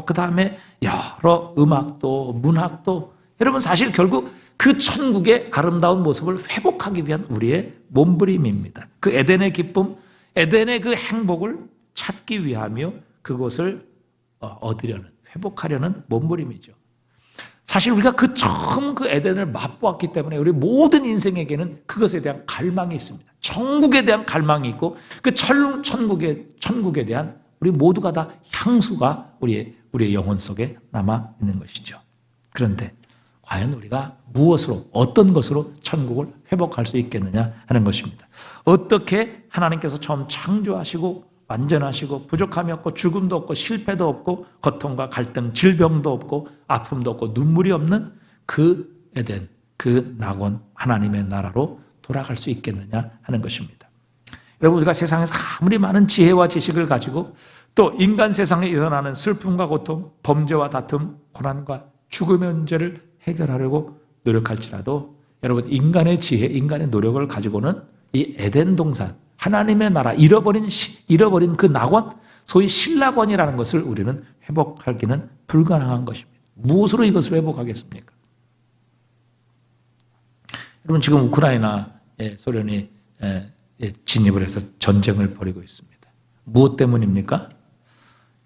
그 다음에 여러 음악도, 문학도, 여러분 사실 결국 그 천국의 아름다운 모습을 회복하기 위한 우리의 몸부림입니다. 그 에덴의 기쁨, 에덴의 그 행복을 찾기 위하며 그것을 얻으려는, 회복하려는 몸부림이죠. 사실 우리가 처음 그 에덴을 맛보았기 때문에 우리 모든 인생에게는 그것에 대한 갈망이 있습니다. 천국에 대한 갈망이 있고 그 천국에 대한 우리 모두가 다 향수가 우리의 영혼 속에 남아 있는 것이죠. 그런데 과연 우리가 무엇으로, 어떤 것으로 천국을 회복할 수 있겠느냐 하는 것입니다. 어떻게 하나님께서 처음 창조하시고 완전하시고 부족함이 없고 죽음도 없고 실패도 없고 고통과 갈등, 질병도 없고 아픔도 없고 눈물이 없는 그 에덴, 그 낙원, 하나님의 나라로 돌아갈 수 있겠느냐 하는 것입니다. 여러분, 우리가 세상에서 아무리 많은 지혜와 지식을 가지고 또 인간 세상에 일어나는 슬픔과 고통, 범죄와 다툼, 고난과 죽음의 문제를 해결하려고 노력할지라도 여러분, 인간의 지혜, 인간의 노력을 가지고는 이 에덴 동산, 하나님의 나라, 잃어버린 그 낙원, 소위 신락원이라는 것을 우리는 회복하기는 불가능한 것입니다. 무엇으로 이것을 회복하겠습니까? 여러분, 지금 우크라이나에 소련이 진입을 해서 전쟁을 벌이고 있습니다. 무엇 때문입니까?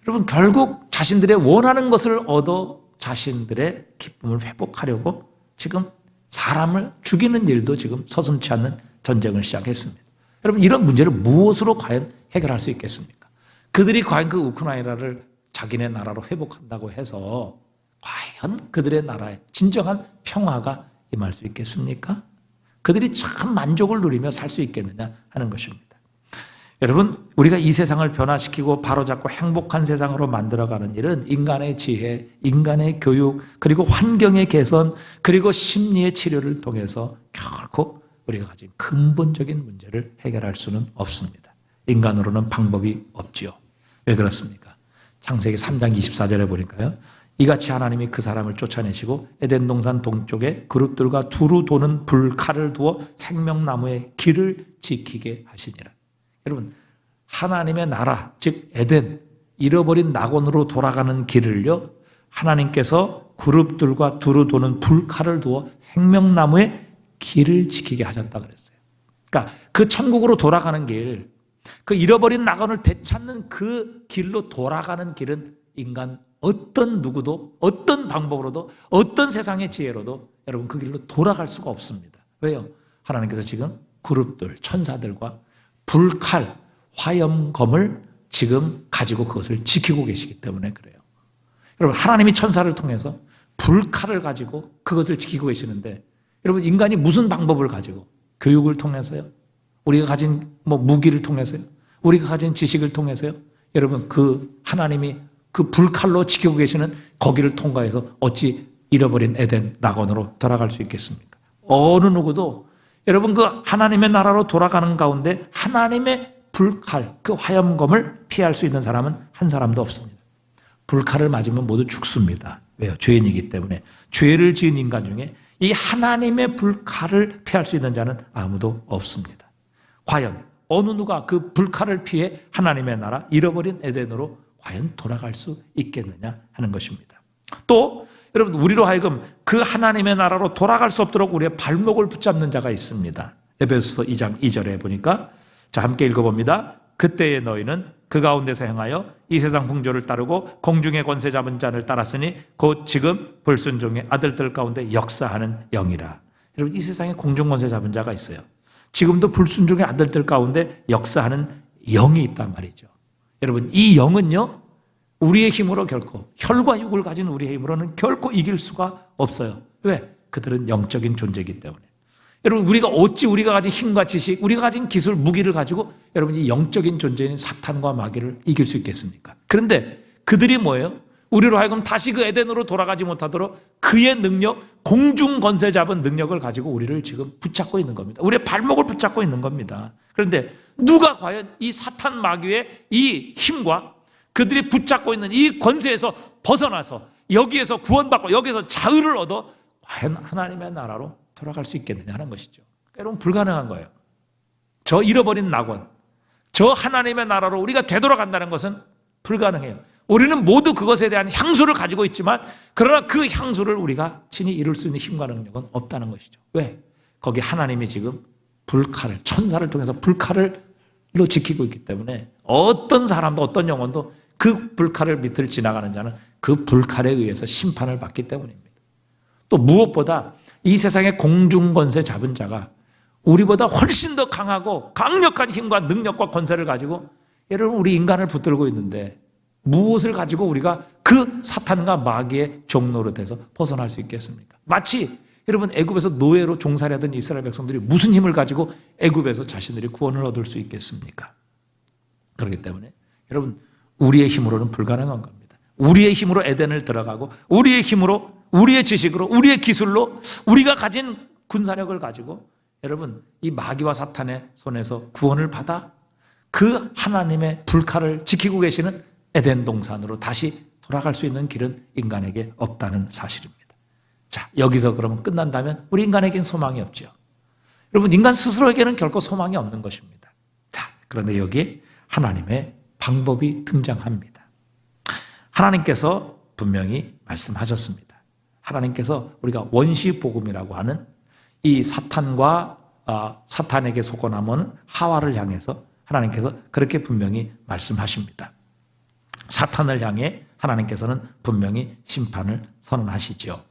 여러분, 결국 자신들의 원하는 것을 얻어 자신들의 기쁨을 회복하려고 지금 사람을 죽이는 일도 지금 서슴지 않는 전쟁을 시작했습니다. 여러분, 이런 문제를 무엇으로 과연 해결할 수 있겠습니까? 그들이 과연 그 우크라이나를 자기네 나라로 회복한다고 해서 과연 그들의 나라에 진정한 평화가 임할 수 있겠습니까? 그들이 참 만족을 누리며 살 수 있겠느냐 하는 것입니다. 여러분, 우리가 이 세상을 변화시키고 바로잡고 행복한 세상으로 만들어가는 일은 인간의 지혜, 인간의 교육, 그리고 환경의 개선, 그리고 심리의 치료를 통해서 결코 우리가 가진 근본적인 문제를 해결할 수는 없습니다. 인간으로는 방법이 없지요. 왜 그렇습니까? 창세기 3장 24절에 보니까요, 이같이 하나님이 그 사람을 쫓아내시고 에덴 동산 동쪽에 그룹들과 두루 도는 불칼을 두어 생명나무의 길을 지키게 하시니라. 여러분, 하나님의 나라, 즉 에덴, 잃어버린 낙원으로 돌아가는 길을요, 하나님께서 그룹들과 두루 도는 불칼을 두어 생명나무의 길을 지키게 하셨다 그랬어요. 그러니까 그 천국으로 돌아가는 길, 그 잃어버린 낙원을 되찾는 그 길로 돌아가는 길은 인간 어떤 누구도, 어떤 방법으로도, 어떤 세상의 지혜로도 여러분 그 길로 돌아갈 수가 없습니다. 왜요? 하나님께서 지금 그룹들, 천사들과 불칼, 화염검을 지금 가지고 그것을 지키고 계시기 때문에 그래요. 여러분, 하나님이 천사를 통해서 불칼을 가지고 그것을 지키고 계시는데, 여러분, 인간이 무슨 방법을 가지고, 교육을 통해서요, 우리가 가진 무기를 통해서요, 우리가 가진 지식을 통해서요, 여러분, 그 하나님이 그 불칼로 지키고 계시는 거기를 통과해서 어찌 잃어버린 에덴 낙원으로 돌아갈 수 있겠습니까? 어느 누구도 여러분 그 하나님의 나라로 돌아가는 가운데 하나님의 불칼, 그 화염검을 피할 수 있는 사람은 한 사람도 없습니다. 불칼을 맞으면 모두 죽습니다. 왜요? 죄인이기 때문에. 죄를 지은 인간 중에 이 하나님의 불칼을 피할 수 있는 자는 아무도 없습니다. 과연 어느 누가 그 불칼을 피해 하나님의 나라, 잃어버린 에덴으로 과연 돌아갈 수 있겠느냐 하는 것입니다. 또 여러분, 우리로 하여금 그 하나님의 나라로 돌아갈 수 없도록 우리의 발목을 붙잡는 자가 있습니다. 에베소서 2장 2절에 보니까, 자, 함께 읽어봅니다. 그때에 너희는 그 가운데서 행하여 이 세상 풍조를 따르고 공중의 권세 잡은 자를 따랐으니 곧 지금 불순종의 아들들 가운데 역사하는 영이라. 여러분, 이 세상에 공중 권세 잡은 자가 있어요. 지금도 불순종의 아들들 가운데 역사하는 영이 있단 말이죠. 여러분, 이 영은요, 우리의 힘으로 결코, 혈과 육을 가진 우리의 힘으로는 결코 이길 수가 없어요. 왜? 그들은 영적인 존재이기 때문에. 여러분, 우리가 가진 힘과 지식, 우리가 가진 기술, 무기를 가지고 여러분 이 영적인 존재인 사탄과 마귀를 이길 수 있겠습니까? 그런데 그들이 뭐예요? 우리로 하여금 다시 그 에덴으로 돌아가지 못하도록 그의 능력, 공중 권세 잡은 능력을 가지고 우리를 지금 붙잡고 있는 겁니다. 우리의 발목을 붙잡고 있는 겁니다. 그런데 누가 과연 이 사탄 마귀의 이 힘과 그들이 붙잡고 있는 이 권세에서 벗어나서 여기에서 구원받고 여기에서 자유를 얻어 과연 하나님의 나라로 돌아갈 수 있겠느냐 하는 것이죠. 여러분, 불가능한 거예요. 저 잃어버린 낙원, 저 하나님의 나라로 우리가 되돌아간다는 것은 불가능해요. 우리는 모두 그것에 대한 향수를 가지고 있지만, 그러나 그 향수를 우리가 친히 이룰 수 있는 힘과 능력은 없다는 것이죠. 왜? 거기 하나님이 지금 불칼을, 천사를 통해서 불칼을 지키고 있기 때문에 어떤 사람도 어떤 영혼도 그 불칼을 밑을 지나가는 자는 그 불칼에 의해서 심판을 받기 때문입니다. 또 무엇보다 이 세상의 공중권세 잡은 자가 우리보다 훨씬 더 강하고 강력한 힘과 능력과 권세를 가지고 여러분 우리 인간을 붙들고 있는데 무엇을 가지고 우리가 그 사탄과 마귀의 종로로 돼서 벗어날 수 있겠습니까? 마치 여러분 애굽에서 노예로 종살이 하던 이스라엘 백성들이 무슨 힘을 가지고 애굽에서 자신들이 구원을 얻을 수 있겠습니까? 그렇기 때문에 여러분 우리의 힘으로는 불가능한 겁니다. 우리의 힘으로 에덴을 들어가고 우리의 힘으로 우리의 지식으로 우리의 기술로 우리가 가진 군사력을 가지고 여러분 이 마귀와 사탄의 손에서 구원을 받아 그 하나님의 불칼을 지키고 계시는 에덴 동산으로 다시 돌아갈 수 있는 길은 인간에게 없다는 사실입니다. 자, 여기서 그러면 끝난다면 우리 인간에겐 소망이 없죠. 여러분 인간 스스로에게는 결코 소망이 없는 것입니다. 자, 그런데 여기에 하나님의 방법이 등장합니다. 하나님께서 분명히 말씀하셨습니다. 하나님께서 우리가 원시복음이라고 하는 이 사탄과 사탄에게 속어 남은 하와를 향해서 하나님께서 그렇게 분명히 말씀하십니다. 사탄을 향해 하나님께서는 분명히 심판을 선언하시죠.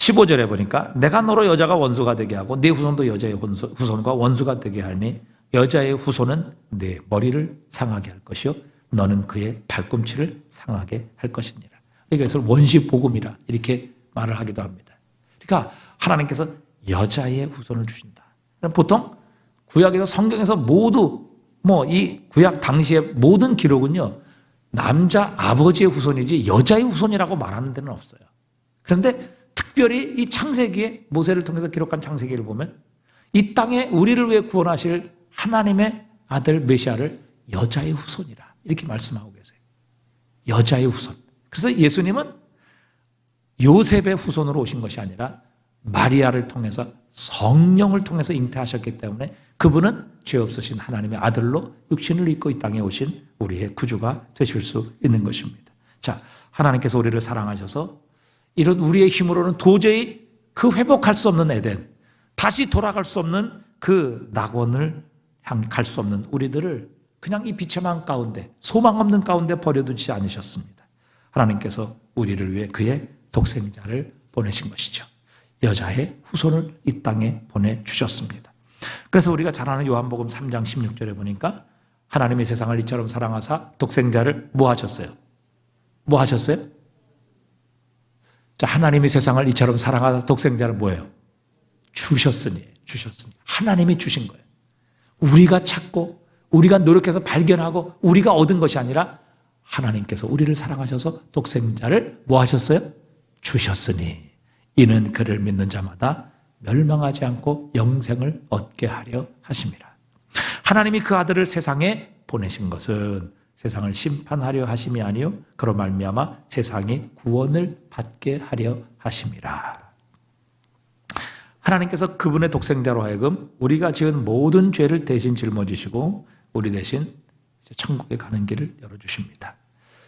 15절에 보니까 내가 너로 여자가 원수가 되게 하고 네 후손도 여자의 후손과 원수가 되게 하니 여자의 후손은 네 머리를 상하게 할 것이요 너는 그의 발꿈치를 상하게 할 것이니라. 그러니까 이것을 원시복음이라 이렇게 말을 하기도 합니다. 그러니까 하나님께서 여자의 후손을 주신다. 보통 구약에서 성경에서 모두 이 구약 당시의 모든 기록은요 남자 아버지의 후손이지 여자의 후손이라고 말하는 데는 없어요. 그런데 특별히 이 창세기에 모세를 통해서 기록한 창세기를 보면 이 땅에 우리를 위해 구원하실 하나님의 아들 메시아를 여자의 후손이라 이렇게 말씀하고 계세요. 여자의 후손. 그래서 예수님은 요셉의 후손으로 오신 것이 아니라 마리아를 통해서 성령을 통해서 잉태하셨기 때문에 그분은 죄 없으신 하나님의 아들로 육신을 입고 이 땅에 오신 우리의 구주가 되실 수 있는 것입니다. 자, 하나님께서 우리를 사랑하셔서 이런 우리의 힘으로는 도저히 그 회복할 수 없는 에덴, 다시 돌아갈 수 없는 그 낙원을 향 갈 수 없는 우리들을 그냥 이 비참한 가운데, 소망 없는 가운데 버려두지 않으셨습니다. 하나님께서 우리를 위해 그의 독생자를 보내신 것이죠. 여자의 후손을 이 땅에 보내주셨습니다. 그래서 우리가 잘 아는 요한복음 3장 16절에 보니까 하나님이 세상을 이처럼 사랑하사 독생자를 뭐 하셨어요? 뭐 하셨어요? 자, 하나님이 세상을 이처럼 사랑하사 독생자를 뭐예요? 주셨으니. 하나님이 주신 거예요. 우리가 찾고 우리가 노력해서 발견하고 우리가 얻은 것이 아니라 하나님께서 우리를 사랑하셔서 독생자를 뭐 하셨어요? 주셨으니 이는 그를 믿는 자마다 멸망하지 않고 영생을 얻게 하려 하심이라. 하나님이 그 아들을 세상에 보내신 것은 세상을 심판하려 하심이 아니요 그로 말미암아 세상이 구원을 받게 하려 하심이라. 하나님께서 그분의 독생자로 하여금 우리가 지은 모든 죄를 대신 짊어지시고 우리 대신 천국에 가는 길을 열어주십니다.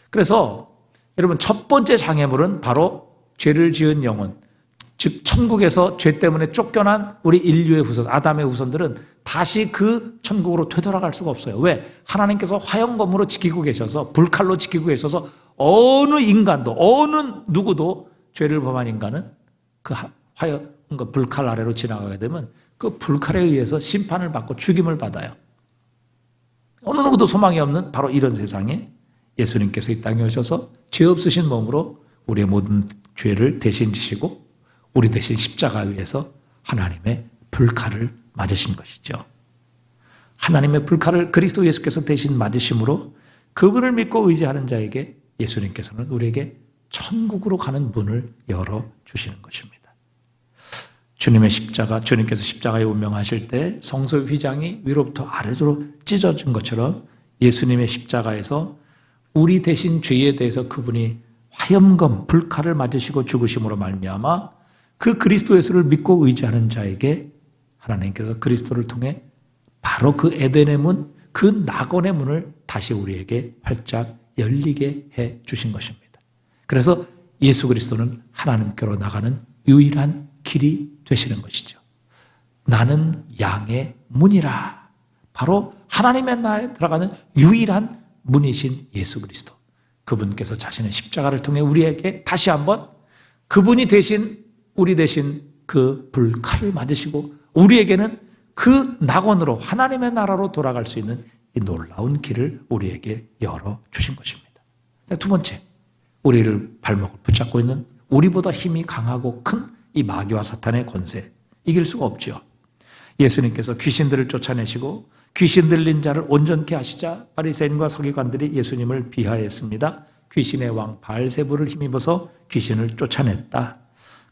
그래서 여러분 첫 번째 장애물은 바로 죄를 지은 영혼, 즉 천국에서 죄 때문에 쫓겨난 우리 인류의 후손, 아담의 후손들은 다시 그 천국으로 되돌아갈 수가 없어요. 왜? 하나님께서 화영검으로 지키고 계셔서, 불칼로 지키고 계셔서 어느 인간도, 어느 누구도 죄를 범한 인간은 그 불칼 아래로 지나가게 되면 그 불칼에 의해서 심판을 받고 죽임을 받아요. 어느 누구도 소망이 없는 바로 이런 세상에 예수님께서 이 땅에 오셔서 죄 없으신 몸으로 우리의 모든 죄를 대신 지시고 우리 대신 십자가 위에서 하나님의 불칼을 맞으신 것이죠. 하나님의 불칼을 그리스도 예수께서 대신 맞으심으로 그분을 믿고 의지하는 자에게 예수님께서는 우리에게 천국으로 가는 문을 열어주시는 것입니다. 주님께서 십자가에 운명하실 때 성소의 휘장이 위로부터 아래로 찢어진 것처럼 예수님의 십자가에서 우리 대신 죄에 대해서 그분이 화염검, 불칼을 맞으시고 죽으심으로 말미암아 그 그리스도 예수를 믿고 의지하는 자에게 하나님께서 그리스도를 통해 바로 그 에덴의 문, 그 낙원의 문을 다시 우리에게 활짝 열리게 해 주신 것입니다. 그래서 예수 그리스도는 하나님께로 나가는 유일한 길이 되시는 것이죠. 나는 양의 문이라. 바로 하나님의 나라에 들어가는 유일한 문이신 예수 그리스도. 그분께서 자신의 십자가를 통해 우리에게 다시 한번 그분이 대신 우리 대신 그 불칼을 맞으시고 우리에게는 그 낙원으로 하나님의 나라로 돌아갈 수 있는 이 놀라운 길을 우리에게 열어주신 것입니다. 두 번째, 우리를 발목을 붙잡고 있는 우리보다 힘이 강하고 큰 이 마귀와 사탄의 권세, 이길 수가 없죠. 예수님께서 귀신들을 쫓아내시고 귀신 들린 자를 온전케 하시자 바리새인과 서기관들이 예수님을 비하했습니다. 귀신의 왕 바알세불을 힘입어서 귀신을 쫓아냈다.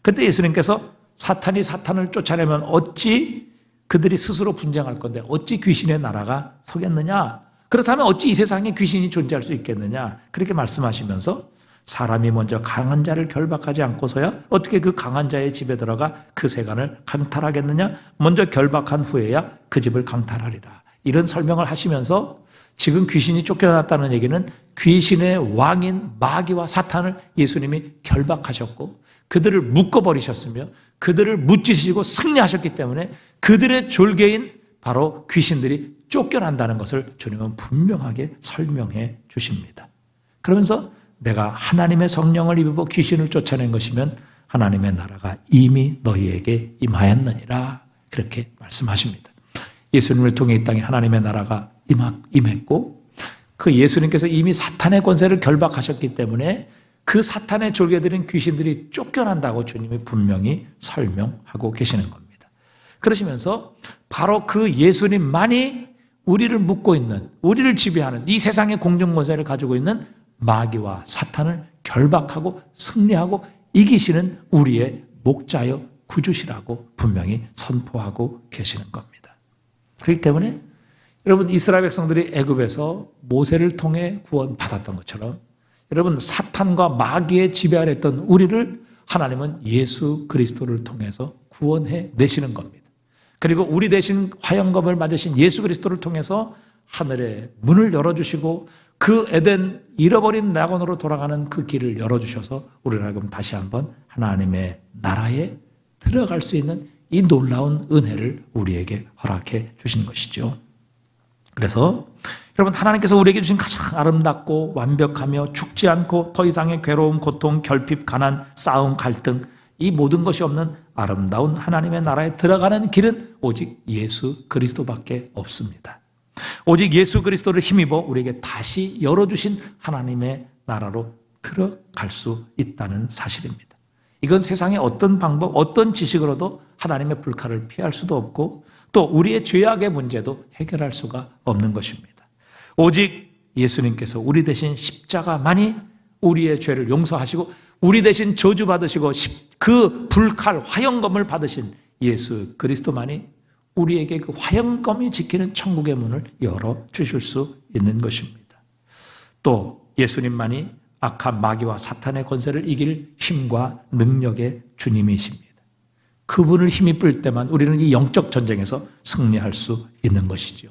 그때 예수님께서 사탄이 사탄을 쫓아내면 어찌 그들이 스스로 분쟁할 건데 어찌 귀신의 나라가 서겠느냐? 그렇다면 어찌 이 세상에 귀신이 존재할 수 있겠느냐? 그렇게 말씀하시면서 사람이 먼저 강한 자를 결박하지 않고서야 어떻게 그 강한 자의 집에 들어가 그 세간을 강탈하겠느냐? 먼저 결박한 후에야 그 집을 강탈하리라. 이런 설명을 하시면서 지금 귀신이 쫓겨났다는 얘기는 귀신의 왕인 마귀와 사탄을 예수님이 결박하셨고 그들을 묶어버리셨으며 그들을 무찌시고 승리하셨기 때문에 그들의 졸개인 바로 귀신들이 쫓겨난다는 것을 주님은 분명하게 설명해 주십니다. 그러면서 내가 하나님의 성령을 입어 귀신을 쫓아낸 것이면 하나님의 나라가 이미 너희에게 임하였느니라. 그렇게 말씀하십니다. 예수님을 통해 이 땅에 하나님의 나라가 임했고 그 예수님께서 이미 사탄의 권세를 결박하셨기 때문에 그 사탄의 졸개들인 귀신들이 쫓겨난다고 주님이 분명히 설명하고 계시는 겁니다. 그러시면서 바로 그 예수님만이 우리를 묶고 있는, 우리를 지배하는 이 세상의 공중 권세를 가지고 있는 마귀와 사탄을 결박하고 승리하고 이기시는 우리의 목자여 구주시라고 분명히 선포하고 계시는 겁니다. 그렇기 때문에 여러분, 이스라엘 백성들이 애굽에서 모세를 통해 구원받았던 것처럼 여러분, 사탄과 마귀의 지배 아래 있던 우리를 하나님은 예수 그리스도를 통해서 구원해 내시는 겁니다. 그리고 우리 대신 화영검을 맞으신 예수 그리스도를 통해서 하늘의 문을 열어주시고 그 에덴 잃어버린 낙원으로 돌아가는 그 길을 열어주셔서 우리를 하여금 다시 한번 하나님의 나라에 들어갈 수 있는 이 놀라운 은혜를 우리에게 허락해 주신 것이죠. 그래서 여러분, 하나님께서 우리에게 주신 가장 아름답고 완벽하며 죽지 않고 더 이상의 괴로움, 고통, 결핍, 가난, 싸움, 갈등 이 모든 것이 없는 아름다운 하나님의 나라에 들어가는 길은 오직 예수 그리스도밖에 없습니다. 오직 예수 그리스도를 힘입어 우리에게 다시 열어주신 하나님의 나라로 들어갈 수 있다는 사실입니다. 이건 세상의 어떤 방법, 어떤 지식으로도 하나님의 불칼을 피할 수도 없고 또 우리의 죄악의 문제도 해결할 수가 없는 것입니다. 오직 예수님께서 우리 대신 십자가만이 우리의 죄를 용서하시고 우리 대신 저주받으시고 그 불칼 화영검을 받으신 예수 그리스도만이 우리에게 그 화영검이 지키는 천국의 문을 열어주실 수 있는 것입니다. 또 예수님만이 악한 마귀와 사탄의 권세를 이길 힘과 능력의 주님이십니다. 그분을 힘입을 때만 우리는 이 영적 전쟁에서 승리할 수 있는 것이죠.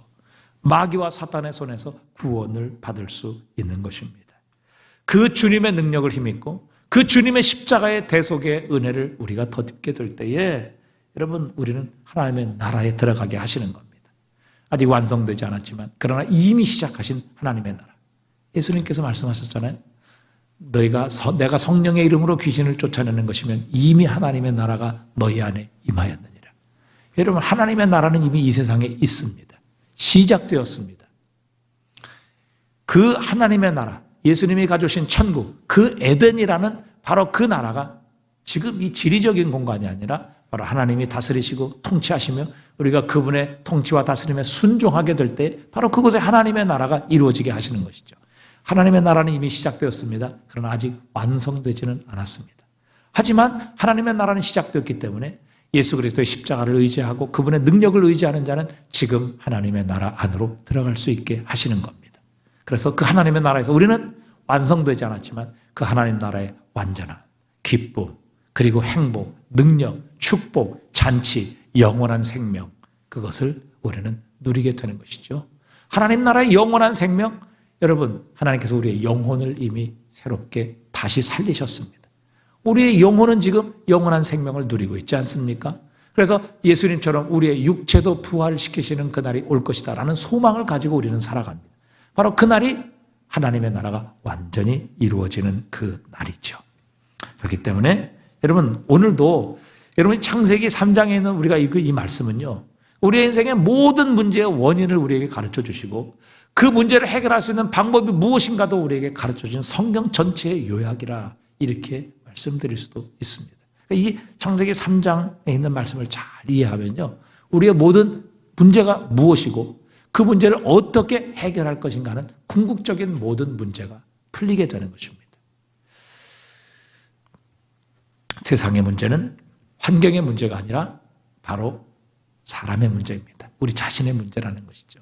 마귀와 사탄의 손에서 구원을 받을 수 있는 것입니다. 그 주님의 능력을 힘입고 그 주님의 십자가의 대속의 은혜를 우리가 덧입게 될 때에 여러분, 우리는 하나님의 나라에 들어가게 하시는 겁니다. 아직 완성되지 않았지만 그러나 이미 시작하신 하나님의 나라. 예수님께서 말씀하셨잖아요. 내가 성령의 이름으로 귀신을 쫓아내는 것이면 이미 하나님의 나라가 너희 안에 임하였느니라. 여러분, 하나님의 나라는 이미 이 세상에 있습니다. 시작되었습니다. 그 하나님의 나라, 예수님이 가져오신 천국, 그 에덴이라는 바로 그 나라가 지금 이 지리적인 공간이 아니라 바로 하나님이 다스리시고 통치하시며 우리가 그분의 통치와 다스림에 순종하게 될 때 바로 그곳에 하나님의 나라가 이루어지게 하시는 것이죠. 하나님의 나라는 이미 시작되었습니다. 그러나 아직 완성되지는 않았습니다. 하지만 하나님의 나라는 시작되었기 때문에 예수 그리스도의 십자가를 의지하고 그분의 능력을 의지하는 자는 지금 하나님의 나라 안으로 들어갈 수 있게 하시는 겁니다. 그래서 그 하나님의 나라에서 우리는 완성되지 않았지만 그 하나님 나라의 완전한 기쁨, 그리고 행복, 능력, 축복, 잔치, 영원한 생명, 그것을 우리는 누리게 되는 것이죠. 하나님 나라의 영원한 생명, 여러분, 하나님께서 우리의 영혼을 이미 새롭게 다시 살리셨습니다. 우리의 영혼은 지금 영원한 생명을 누리고 있지 않습니까? 그래서 예수님처럼 우리의 육체도 부활시키시는 그날이 올 것이다 라는 소망을 가지고 우리는 살아갑니다. 바로 그날이 하나님의 나라가 완전히 이루어지는 그 날이죠. 그렇기 때문에 여러분, 오늘도 여러분 창세기 3장에 있는 우리가 이 말씀은요, 우리의 인생의 모든 문제의 원인을 우리에게 가르쳐 주시고 그 문제를 해결할 수 있는 방법이 무엇인가도 우리에게 가르쳐 주신 성경 전체의 요약이라 이렇게 말씀드릴 수도 있습니다. 이 창세기 3장에 있는 말씀을 잘 이해하면요, 우리의 모든 문제가 무엇이고 그 문제를 어떻게 해결할 것인가 하는 궁극적인 모든 문제가 풀리게 되는 것입니다. 세상의 문제는 환경의 문제가 아니라 바로 사람의 문제입니다. 우리 자신의 문제라는 것이죠.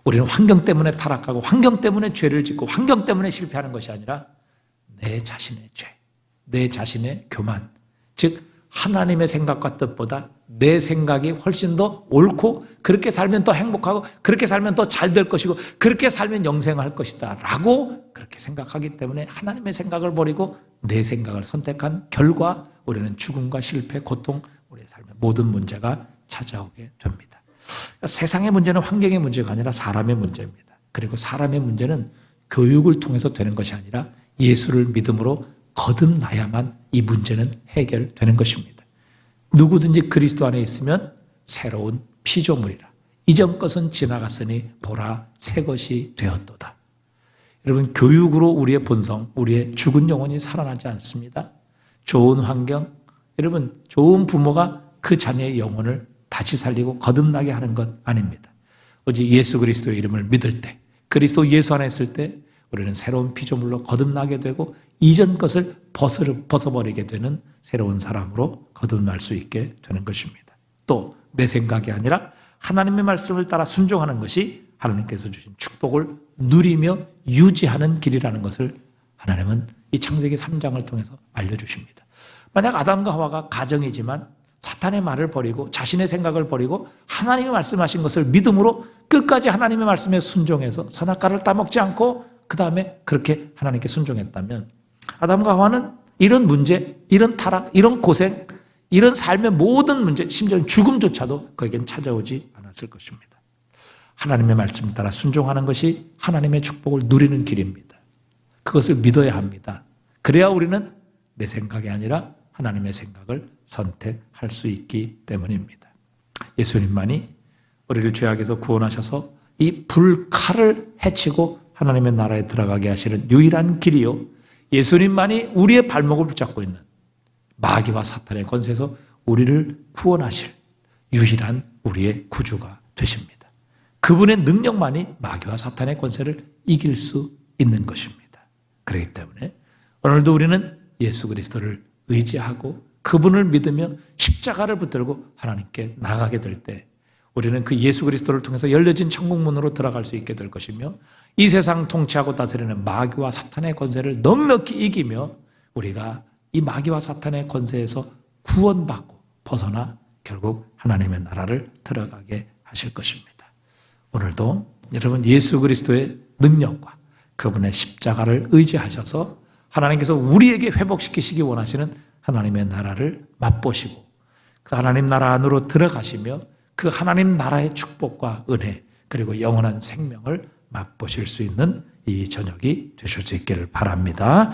우리는 환경 때문에 타락하고 환경 때문에 죄를 짓고 환경 때문에 실패하는 것이 아니라 내 자신의 죄, 내 자신의 교만, 즉 하나님의 생각과 뜻보다 내 생각이 훨씬 더 옳고 그렇게 살면 더 행복하고 그렇게 살면 더 잘 될 것이고 그렇게 살면 영생할 것이다 라고 그렇게 생각하기 때문에 하나님의 생각을 버리고 내 생각을 선택한 결과 우리는 죽음과 실패, 고통, 우리의 삶의 모든 문제가 찾아오게 됩니다. 그러니까 세상의 문제는 환경의 문제가 아니라 사람의 문제입니다. 그리고 사람의 문제는 교육을 통해서 되는 것이 아니라 예수를 믿음으로 거듭나야만 이 문제는 해결되는 것입니다. 누구든지 그리스도 안에 있으면 새로운 피조물이라. 이전 것은 지나갔으니 보라 새 것이 되었도다. 여러분, 교육으로 우리의 본성, 우리의 죽은 영혼이 살아나지 않습니다. 좋은 환경, 여러분 좋은 부모가 그 자녀의 영혼을 다시 살리고 거듭나게 하는 것 아닙니다. 오직 예수 그리스도의 이름을 믿을 때, 그리스도 예수 안에 있을 때 우리는 새로운 피조물로 거듭나게 되고 이전 것을 벗어버리게 되는 새로운 사람으로 거듭날 수 있게 되는 것입니다. 또 내 생각이 아니라 하나님의 말씀을 따라 순종하는 것이 하나님께서 주신 축복을 누리며 유지하는 길이라는 것을 하나님은 이 창세기 3장을 통해서 알려주십니다. 만약 아담과 하와가 가정이지만 사탄의 말을 버리고 자신의 생각을 버리고 하나님이 말씀하신 것을 믿음으로 끝까지 하나님의 말씀에 순종해서 선악과를 따먹지 않고 그 다음에 그렇게 하나님께 순종했다면 아담과 하와는 이런 문제, 이런 타락, 이런 고생, 이런 삶의 모든 문제, 심지어 죽음조차도 그에겐 찾아오지 않았을 것입니다. 하나님의 말씀을 따라 순종하는 것이 하나님의 축복을 누리는 길입니다. 그것을 믿어야 합니다. 그래야 우리는 내 생각이 아니라 하나님의 생각을 선택할 수 있기 때문입니다. 예수님만이 우리를 죄악에서 구원하셔서 이 불칼을 해치고 하나님의 나라에 들어가게 하시는 유일한 길이요, 예수님만이 우리의 발목을 붙잡고 있는 마귀와 사탄의 권세에서 우리를 구원하실 유일한 우리의 구주가 되십니다. 그분의 능력만이 마귀와 사탄의 권세를 이길 수 있는 것입니다. 그렇기 때문에 오늘도 우리는 예수 그리스도를 의지하고 그분을 믿으며 십자가를 붙들고 하나님께 나가게 될 때 우리는 그 예수 그리스도를 통해서 열려진 천국문으로 들어갈 수 있게 될 것이며 이 세상 통치하고 다스리는 마귀와 사탄의 권세를 넉넉히 이기며 우리가 이 마귀와 사탄의 권세에서 구원받고 벗어나 결국 하나님의 나라를 들어가게 하실 것입니다. 오늘도 여러분 예수 그리스도의 능력과 그분의 십자가를 의지하셔서 하나님께서 우리에게 회복시키시기 원하시는 하나님의 나라를 맛보시고 그 하나님 나라 안으로 들어가시며 그 하나님 나라의 축복과 은혜 그리고 영원한 생명을 맛보실 수 있는 이 저녁이 되실 수 있기를 바랍니다.